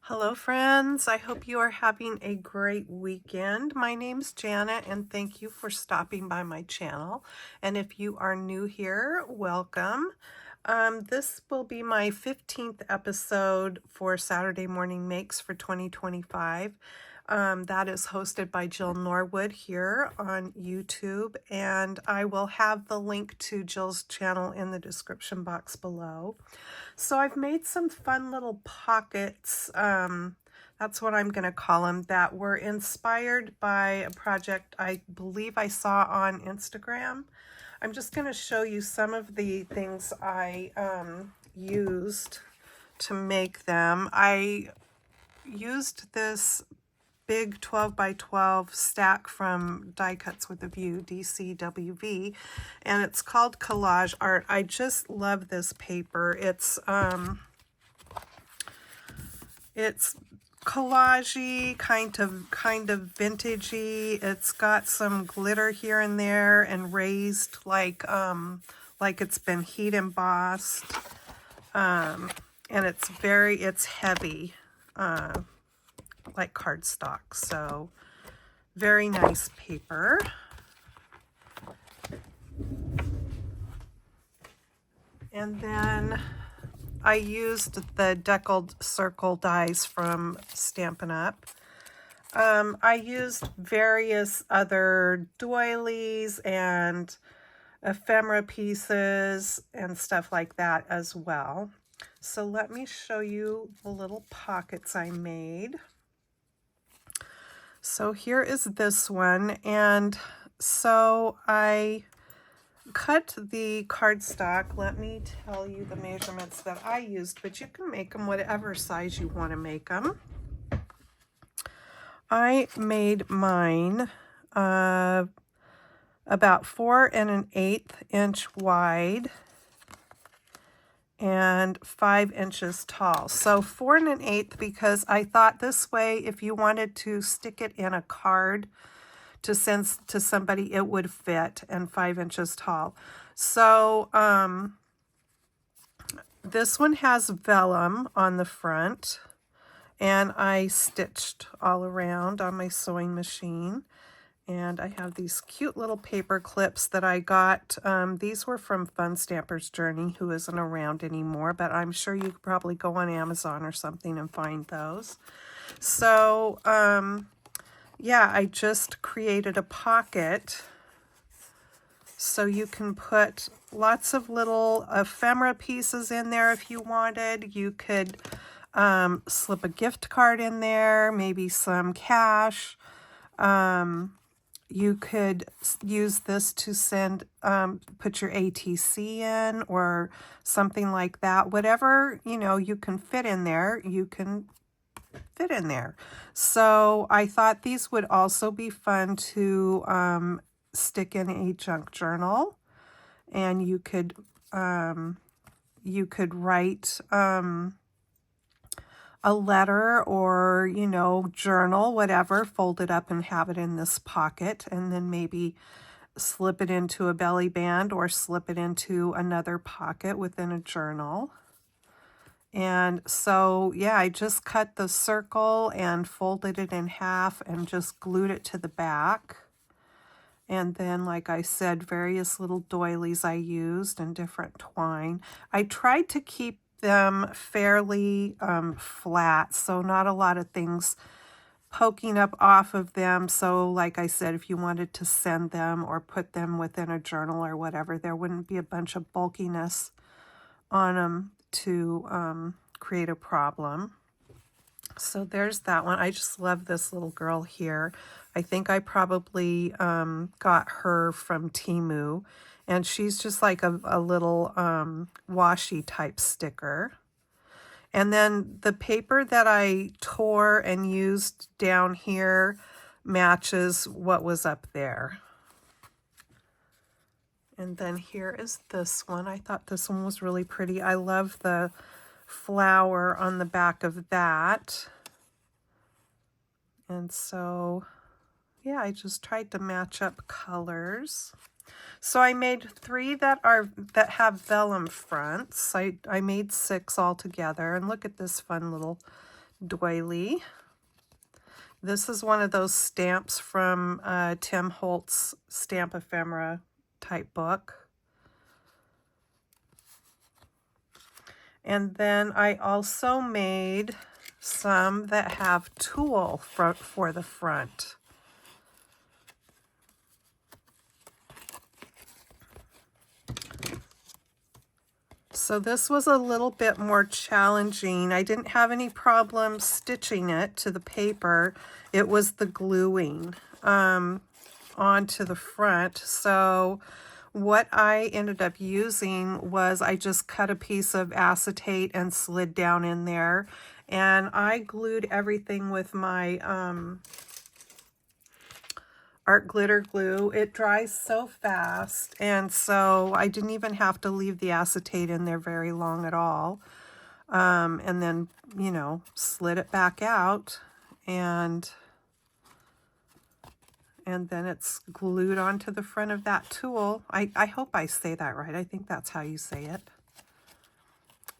Hello friends, I hope you are having a great weekend. My name's Janna and thank you for stopping by my channel. And if you are new here, welcome. This will be my 15th episode for Saturday Morning Makes for 2025. That is hosted by Jill Norwood here on YouTube, and I will have the link to Jill's channel in the description box below. So I've made some fun little pockets, that's what I'm going to call them, that were inspired by a project I believe I saw on Instagram. I'm just going to show you some of the things I used to make them. I used this big 12 by 12 stack from Die Cuts with a View, DCWV, and it's called Collage Art. I just love this paper. It's collagey, kind of vintagey. It's got some glitter here and there and raised like it's been heat embossed. And it's heavy, like cardstock. So very nice paper. And then I used the deckled circle dies from Stampin' Up. I used various other doilies and ephemera pieces and stuff like that as well. So let me show you the little pockets I made. So here is this one, and so I cut the cardstock. Let me tell you the measurements that I used, but you can make them whatever size you want to make them. I made mine about 4 1/8 inch wide and 5 inches tall. So 4 1/8 because I thought this way, if you wanted to stick it in a card to send to somebody, it would fit, and 5 inches tall. So this one has vellum on the front, and I stitched all around on my sewing machine. And I have these cute little paper clips that I got. These were from Fun Stamper's Journey, who isn't around anymore, but I'm sure you could probably go on Amazon or something and find those. So, yeah, I just created a pocket so you can put lots of little ephemera pieces in there if you wanted. You could slip a gift card in there, maybe some cash. You could use this to send, put your ATC in or something like that. Whatever, you can fit in there, you can fit in there. So I thought these would also be fun to stick in a junk journal, and you could write a letter or, journal, whatever, fold it up and have it in this pocket, and then maybe slip it into a belly band or slip it into another pocket within a journal. And so, yeah, I just cut the circle and folded it in half and just glued it to the back. And then, like I said, various little doilies I used and different twine. I tried to keep them fairly flat, so not a lot of things poking up off of them. So like I said, if you wanted to send them or put them within a journal or whatever, there wouldn't be a bunch of bulkiness on them to create a problem. So there's that one. I just love this little girl here. I think I probably got her from Temu, and she's just like a little washi type sticker. And then the paper that I tore and used down here matches what was up there. And then here is this one. I thought this one was really pretty. I love the flower on the back of that. And so, yeah, I just tried to match up colors. So I made 3 that have vellum fronts. I made 6 altogether. And look at this fun little doily. This is one of those stamps from Tim Holtz Stamp Ephemera type book. And then I also made some that have tulle for the front. So this was a little bit more challenging. I didn't have any problem stitching it to the paper. It was the gluing onto the front. So what I ended up using was I just cut a piece of acetate and slid down in there. And I glued everything with my art glitter glue. It dries so fast, and so I didn't even have to leave the acetate in there very long at all. And then, you know, slid it back out, and then it's glued onto the front of that tulle. I hope I say that right. I think that's how you say it.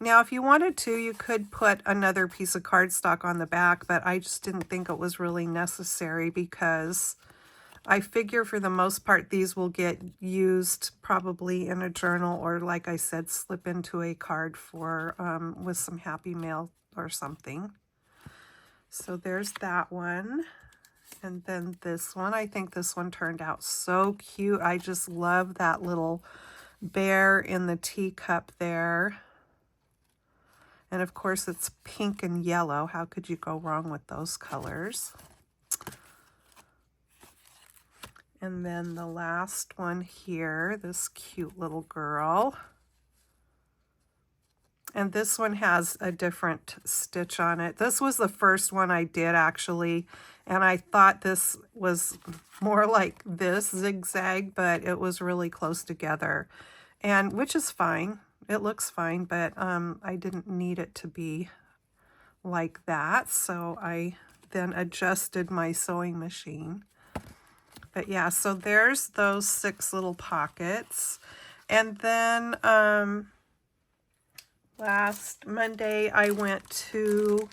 Now, if you wanted to, you could put another piece of cardstock on the back, but I just didn't think it was really necessary because I figure for the most part, these will get used probably in a journal or, like I said, slip into a card for with some Happy Mail or something. So there's that one. And then this one, I think this one turned out so cute. I just love that little bear in the teacup there. And of course, it's pink and yellow. How could you go wrong with those colors? And then the last one here, this cute little girl. And this one has a different stitch on it. This was the first one I did actually, and I thought this was more like this zigzag, but it was really close together, and which is fine. It looks fine, but I didn't need it to be like that, so I then adjusted my sewing machine. But yeah, so there's those 6 little pockets. And then last Monday I went to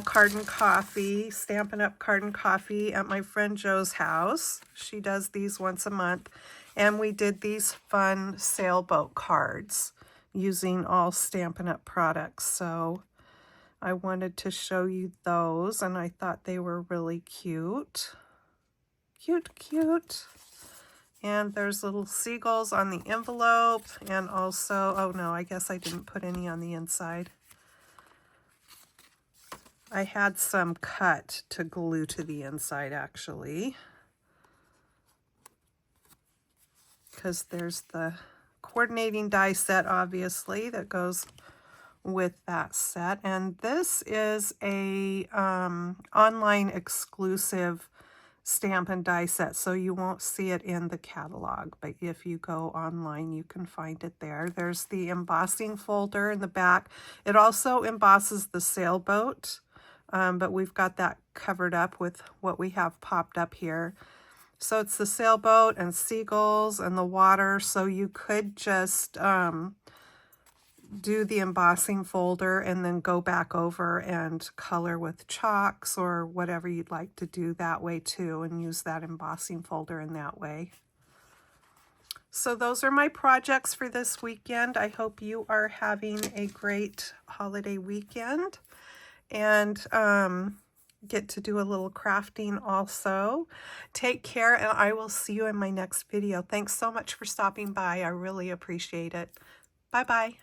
Card and Coffee, Stampin' Up! Card and Coffee at my friend Jo's house. She does these once a month. And we did these fun sailboat cards using all Stampin' Up! Products. So I wanted to show you those, and I thought they were really cute. Cute. And there's little seagulls on the envelope, and also, oh no, I guess I didn't put any on the inside. I had some cut to glue to the inside actually, because there's the coordinating die set obviously that goes with that set. And this is a online exclusive stamp and die set, so you won't see it in the catalog, but if you go online you can find it there. There's the embossing folder in the back. It also embosses the sailboat, but we've got that covered up with what we have popped up here. So it's the sailboat and seagulls and the water, so you could just do the embossing folder and then go back over and color with chalks or whatever you'd like to do that way too, and use that embossing folder in that way. So those are my projects for this weekend. I hope you are having a great holiday weekend and get to do a little crafting also. Take care, and I will see you in my next video. Thanks so much for stopping by. I really appreciate it. Bye-bye.